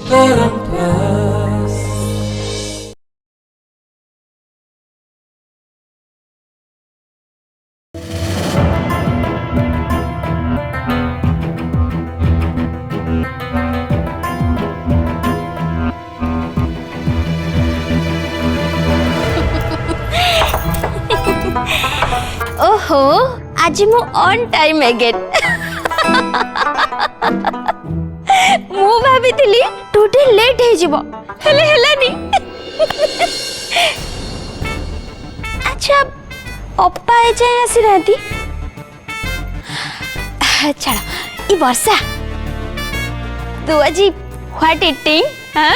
ओहो आज मु ऑन टाइम अगेन मु भाभी टुडे लेट हे जिवो हेले हेलानी अच्छा अप्पा ए जाए आसी रहती चलो ई वर्षा तू आज व्हाट इटिंग हां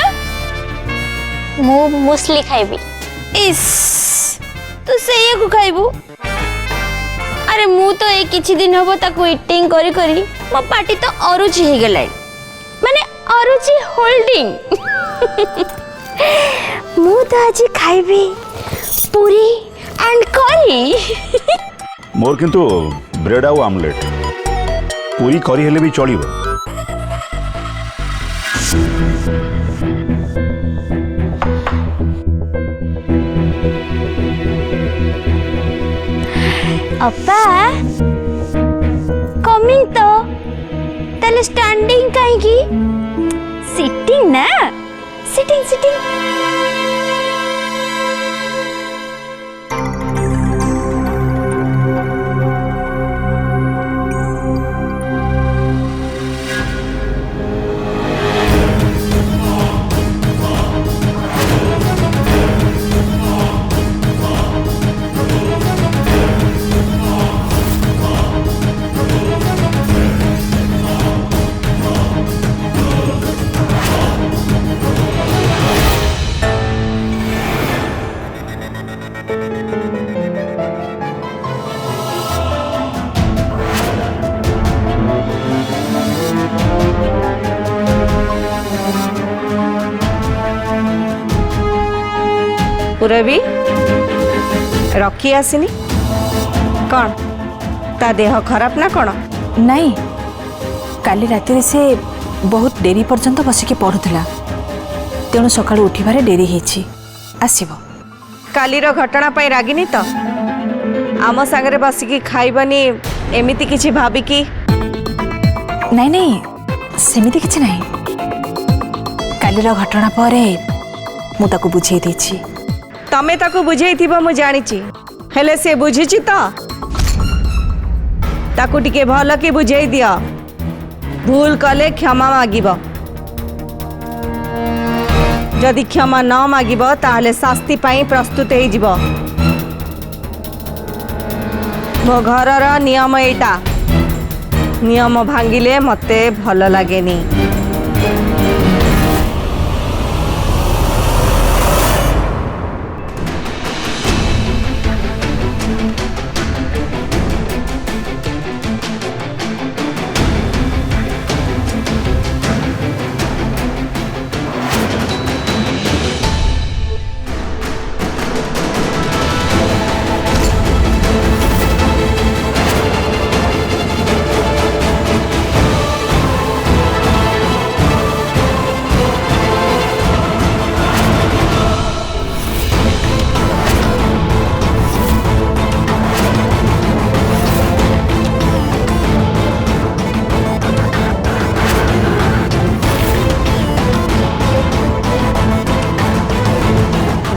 मु मुसली खाइबी इस तू से ये को खाइबू अरे मु तो एक किछि दिन हबो ताको इटिंग करी करी मो पार्टी तो अरुचि हे गेलै माने अरुचि होल्डिंग मु तो आज खाइबी पूरी एंड करी मोर किंतु ब्रेड आउ आमलेट पूरी करी हेले भी चलिबो अप्पा कमिंग तो तले स्टैंडिंग कहीं की सिटिंग ना सिटिंग सिटिंग रवि रखी आसीनी कौन ता देह खराब ना कौन नहीं काली राति से बहुत डेरी पर्यंत बसिकी पढ़ुला तेणु सका उठिबारे डेरी हेछि आसीबो कालीर घटना पाई रागिनी तो आम सांगरे बसिकी खाइबनी एमिति किछि भाबिकी नहीं नहीं सेमिति किछि नहीं कालीर घटना परे मु ताको बुझे देछि तमे ताको बुझे थी मु जानी हेले से बुझी तो ताको टिके भल कि बुझे दिया भूल कले क्षमा मागिब जदि क्षमा न मागिब ताहले शास्ति पाई प्रस्तुत हो जिवो मो घरर नियम एटा नियम भांगिले मते भल लागेनी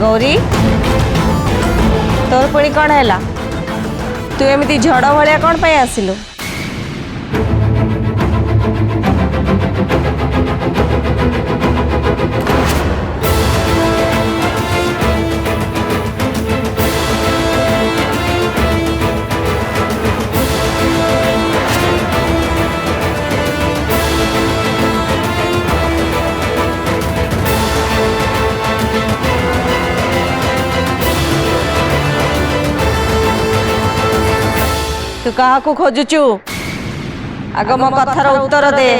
गौरी तोर पुणी कौन है तू एमती झड़ भाया कौन पाई आसिलु तू कहा को खोजुचु आग मो कथार उत्तर दे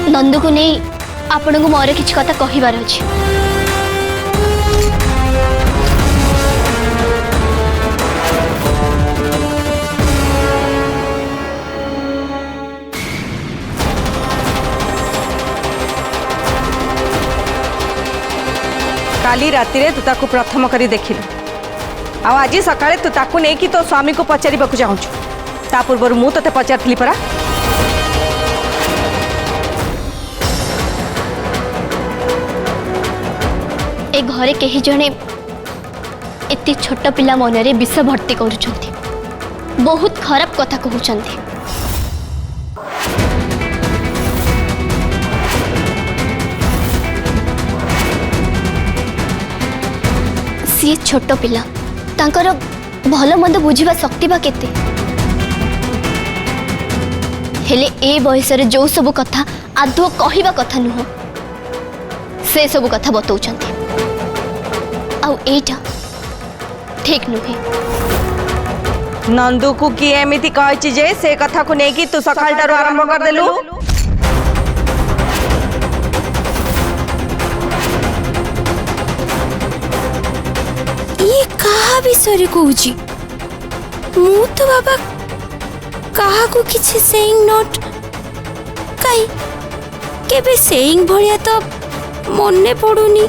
नंदू को नहीं आपण को मोर किछ कथा कहिबार अछि काली राति रे तू ताकू प्रथम करी देखिलु आज सकाळे तू ताकू नहीं कि तो स्वामी को पचारिबा को चाहूछु ता पूर्व मु तते पचारथली परा ए घरे कहीं जड़े एत छोट पिला मनरे विष भर्ती करुछंती बहुत खराब कथा कहउछंती। सी छोट पिला तांकर भल मंद बुझिबा शक्ति बा केते हेले ए बयस रे जो सब कथा आदौ कहिबा कथा नुह से सब कथा बतौछंती आउ एटा ठीक नुहे। नंदू को किए एमिति कहछि जे से कथा को नै कि तू सकाळ टारो आरंभ कर देलु ये कहा विषय कहूची मु तो बाबा कहा को किछि सेइंग नोट काई केबे सेइंग भलिया तो मन्ने पडुनी।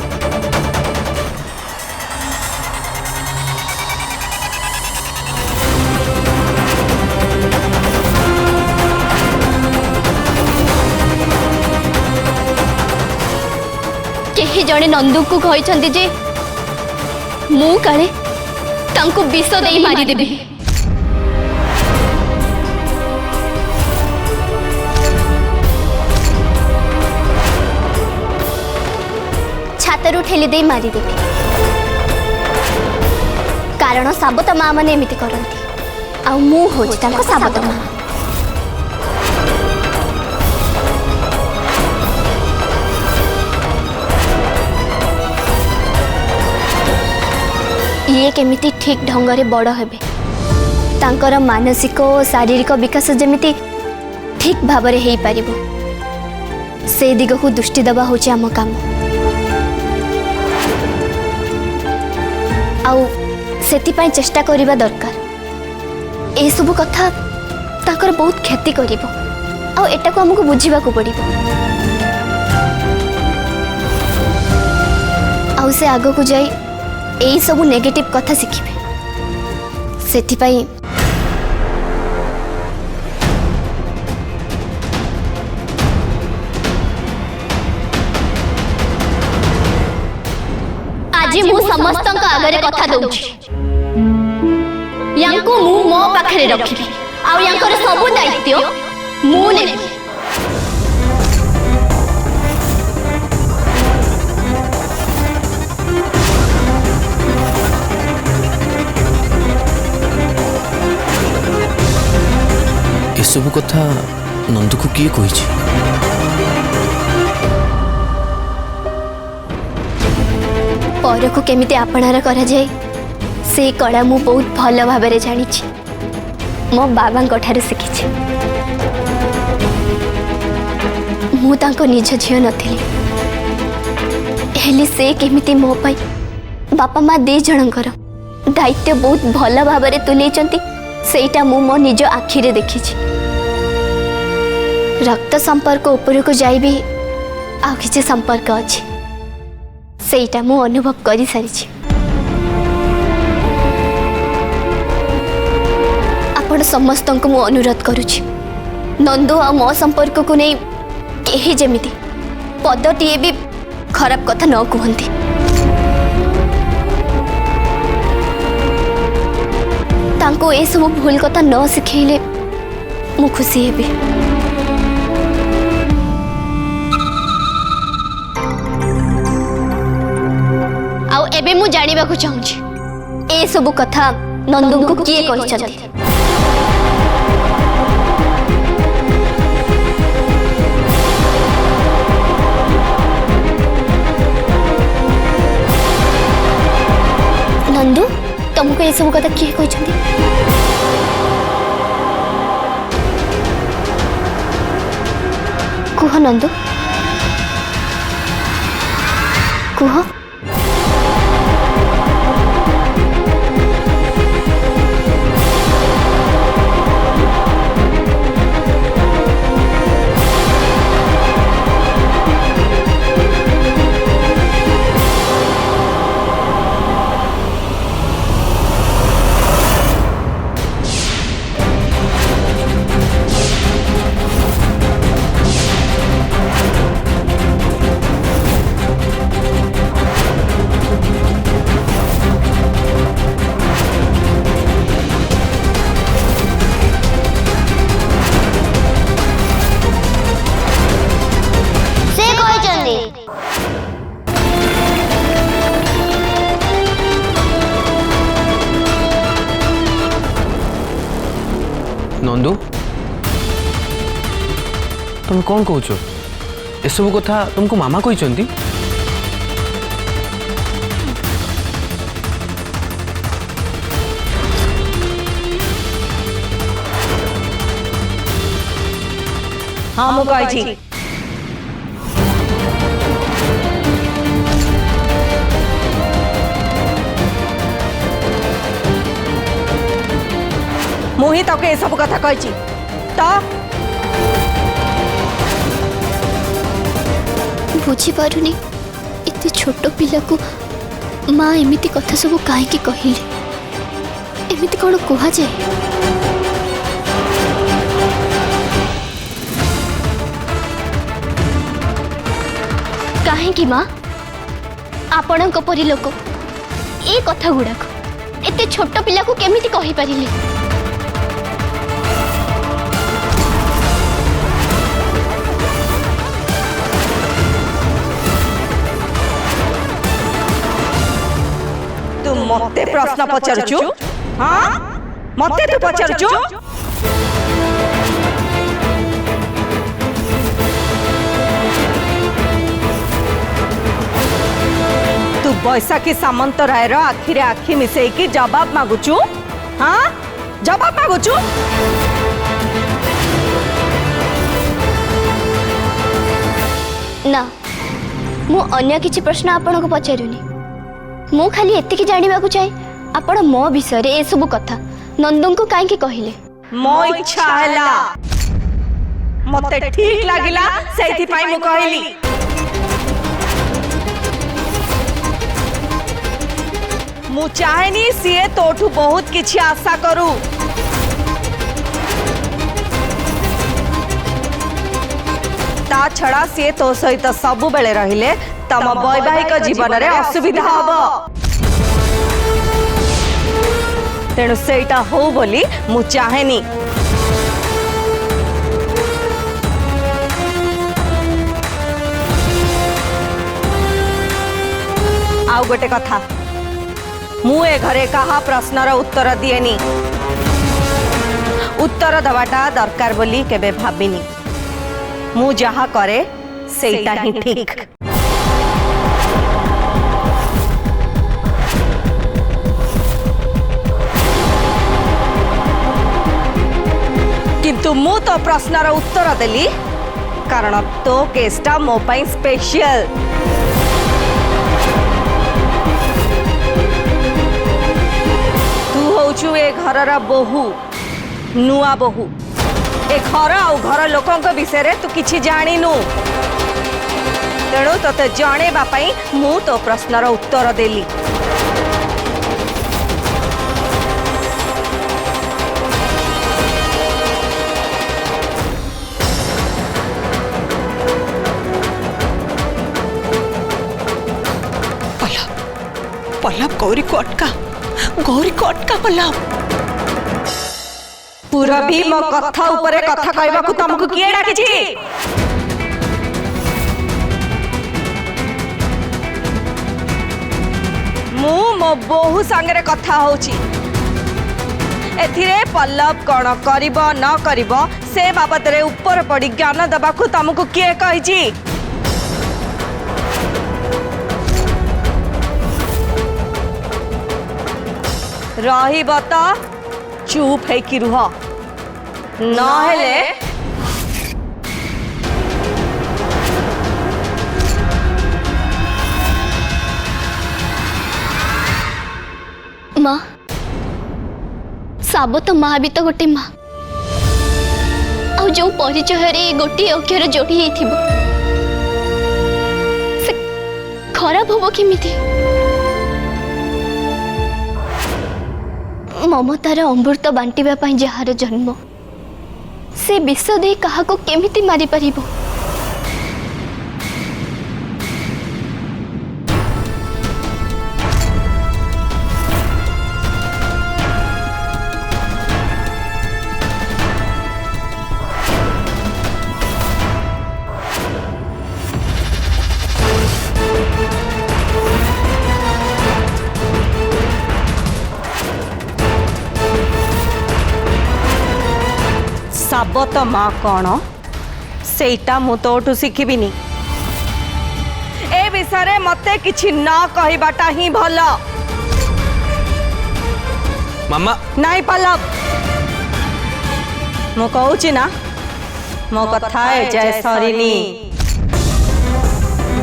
केही जणे नंदू को कहइछंती जे मु काले तांको विष देई मारी देबी छातरू ठेली देई मारी देबी कारण साबत माँ माने एमिति करंती आ मु होछि तांको साबत माँ। ये केमिति ठीक ढंगरे बड़ हेबे तांकर मानसिक और शारीरिक विकास जमिति ठीक भाबरे हेई पारिबो से दिग को दृष्टि देवा होचे आम काम आउ सेति पई चेष्टा करिबा दरकार ए सब कथा तांकर बहुत क्षति करिबो आउ एटा को हमको बुझिबा को पड़िबो आउ से आगो को जाई एई सब नेगेटिव कथा शिखिबे सेति पई आज मु समस्त आगरे कथा दउछि यांको मु मो पाखरे रखिबी आ यांकर सब दायित्व मु नेबी। सब कथा नंदू को किए कही पर को केमिति आपणार करा जाए से कला मु बहुत भल भाव जानी मो बाबा ठारे शिखी मु तांको निज झियो नथिली हेली से केमिति मो पाई बापा माँ दे जनकर दायित्व बहुत भल भाव तुले सेटा मु मो निज आखिरे देखी रक्त संपर्क ऊपर को जाई भी आ किसी संपर्क अच्छी सेटा मु अनुभव करी सारी आपण समस्त को मु अनुरोध करुछि नंदू आ मो संपर्क को नहीं केही जेमिति पदटीए भी खराब कथा न कहती तांको ए सब भूल कथा न शिखेले मु खुशी हेबी। आउ एबे मु जानिबा को चाहूछि ए सब कथा नंदू को किए कहिसथि नंदू तुमको ये सब कथा किए कहिसथि कुह नंदू कुह नंदू तुम कौन कौच एसबू कथा तुमको मामा कहते हाँ मु कही मुही तक ये सब कथा कही तो बुझी पारुनी इतने छोट पिला को माँ एमिति कथा सब कहीं कहले एमिति कौन कह जाए कहीं माँ आपण परी लोक ए कथा गुड़ाक एते छोट पिला को केमिति कहि पारिले तू मते प्रश्न पचारुचु हाँ मते तू पचारुचु तू बैसाखी सामंत रायर आखिरे आखि मिसेकी जवाब मागुचु हाँ जवाब मागुचु ना मु अन्य किछि प्रश्न आपण को पचारुनी मु खाली एतिकी जानिबा को चाहे आपण मो विषय रे ए सब कथा नंदू को काहे कहले मो इच्छा हैला मते ठीक लागिला सेथि पई मु कहली मु चाहेनी सीए तोठू बहुत किछि आशा करू ता छड़ा सीए तो सहित सबु बेले रहिले तम वैवाहिक जीवन रे असुविधा हबो तेणु सेटा हो बोली मु चाहेनी आउ गोटे कथा मु ए घरे कहा प्रश्नर उत्तर दिएनी उत्तर दवाटा दरकार बोली केबे भाबिनी मु जहा करे सेटा ही ठीक किंतु मु तो प्रश्नर उत्तर देली कारण तो केसटा मो पई स्पेशल तू ए घरर बोहू नुआ बोहू ए घर आउ घर लोकों विषय रे तू किछि जानिनु तेणु तोते जणेबा पई मु तो प्रश्नर उत्तर देली पल्लव गौरी को अटका पल्लव पूरा भी मो कथा ऊपर कथा कहबा को तुमको किए डाके छी मु मो बहु संगे कथा होची एथिरे पल्लव कौन करिब न करिब से बाबत रे ऊपर पड़ी ज्ञान दबा को तुमको किए कहि छी रहिब त चुप है कि रुह न हेले माँ साबो तो माँ भी तो गोटे माँ आ जो परिचय रे गोटे अक्षर जोड़ी होइथिबो से खराब होबो केमिति ममतार अमृत बांटिबा पई जहार जन्म से विष दे कहा को केमिति मारी परिबो साबत माँ कौन सेटा मु तोठू शिखिबिनी ए विषय मते किछि न कहिबाटा ही भल मामा नाई पल्लव मु कहूची ना मो कथा जाए सरीनी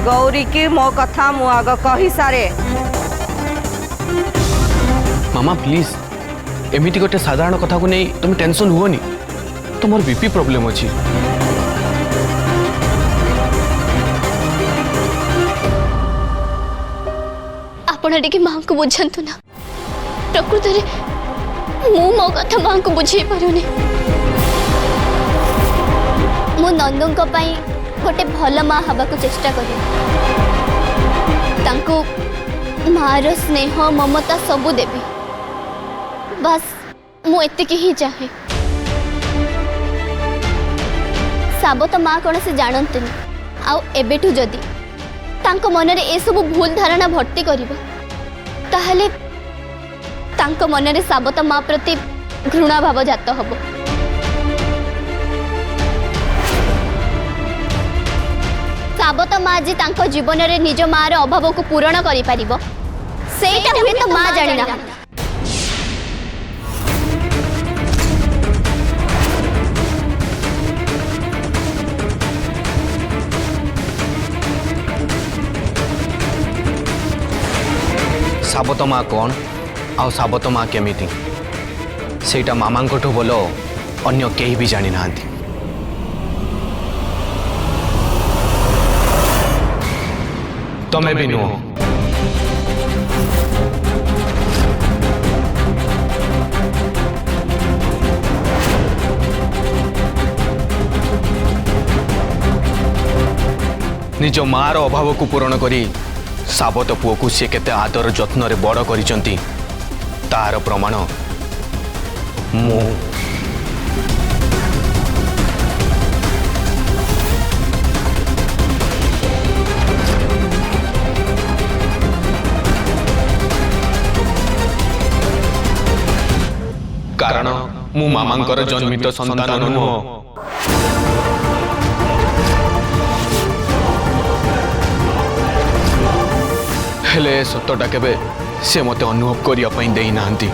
गौरी की मो कथा मु आग कही सारे मामा प्लीज एमिति गोटे साधारण कथा को नहीं तुम टेंशन हुओनी तुम बीपी प्रॉब्लम अच्छी आपण टिके माँ को बुझातु ना प्रकृत मु मो कथा माँ को बुझे पारुनी मु नंदू गोटे भल माँ हवा को चेष्टा करी मार स्नेह ममता सबू देवी बस मु एतिकी ही चाहे साबत माँ कौन से जानते आउ एबेठू जदि तांको मनरे ए सब भूल धारणा भर्ती करिबो ताहले तांको मनरे साबत माँ प्रति घृणा भाव जात हबो साबत माँ जी तांको जीवन रे निज माँ रो अभाव को पूरण करि परिबो सेटा हुए तो माँ जानिना साबत माँ कौन आउ साबत माँ केमिति सेटा मामा बोलो अन्य केही भी जानी नांती तमें भी नुह निज मार अभाव को पूरण करी साबत पुओ को सी केते आदर जत्न रे बड़ करिसंती तार प्रमाण मु कारण मु मामांकर जन्मित संतान नुह हेले सतटा केबे से मते अनुभव करिया पई देई नांती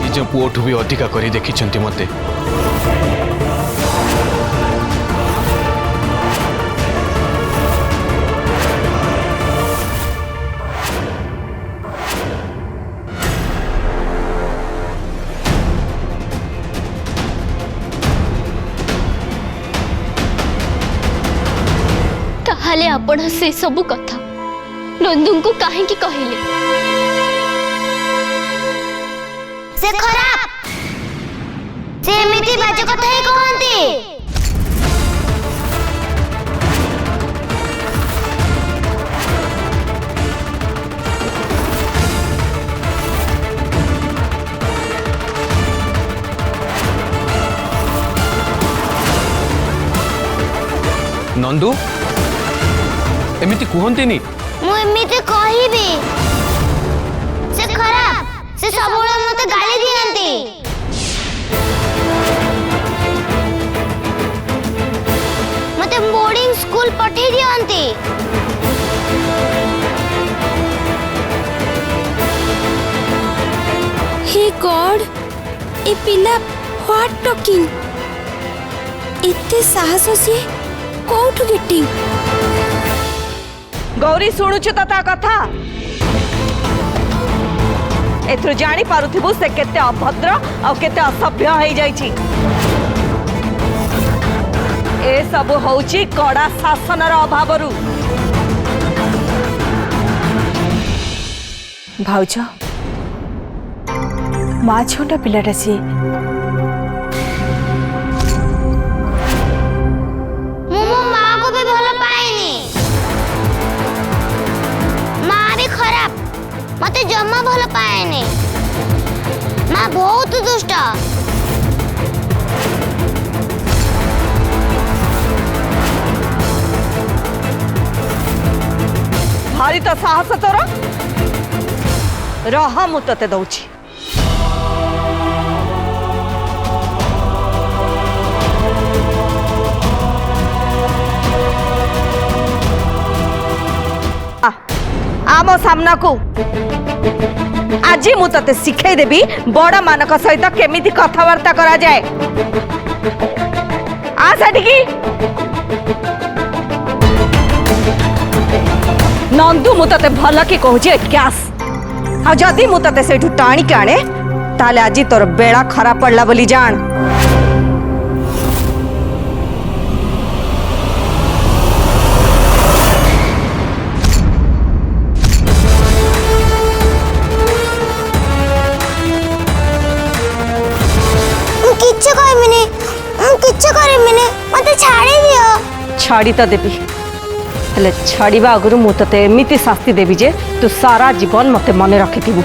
निज पुओठू भी अधिका करी देखिछंती मते ताहले आपण से सबु कथा नंदू को काहे की कहले से खराब से एमिति बाज कथा ही कहंती नंदू एमिति कुहंतीनी मु एमिति कहिबी से खराब से सबुळे मते गाली दियंती मते बोर्डिंग स्कूल पठे दियंती हे गॉड ए पिला व्हाट टॉकिंग इत्ते साहस से कोठु गेटिंग गौरी शुणुचु तो ता कथा एथु जानी पारुथिबु से केते अभद्र और केते असभ्य हो जाइछि ए सब होउछि कड़ा शासनर अभावरु भाउज माँ छोटा पिलाटा सी मु मो मां को भी भलो पाएनी मां भी खराब मते जम्मा भलो पाएनी मां बहुत दुष्ट भारी तो साहस तोर रह मु तते दउछि आम सामना को आज मु तते शिखाई देबी बड़ मानक सहित केमिति कथबार्ता करा जाए। आ सेठिकी नंदू मु तते भल कि कहूँ एटिकास आ जदि मु तते सेठू टाणी के आणे ताले आज तोर बेड़ा खराब पड़ला बोली जान। छाड़ी तो देवी हेले छाड़वा आगु मु तते एमिति शास्ति देवी जे तू सारा जीवन मते मन रखिथिबु।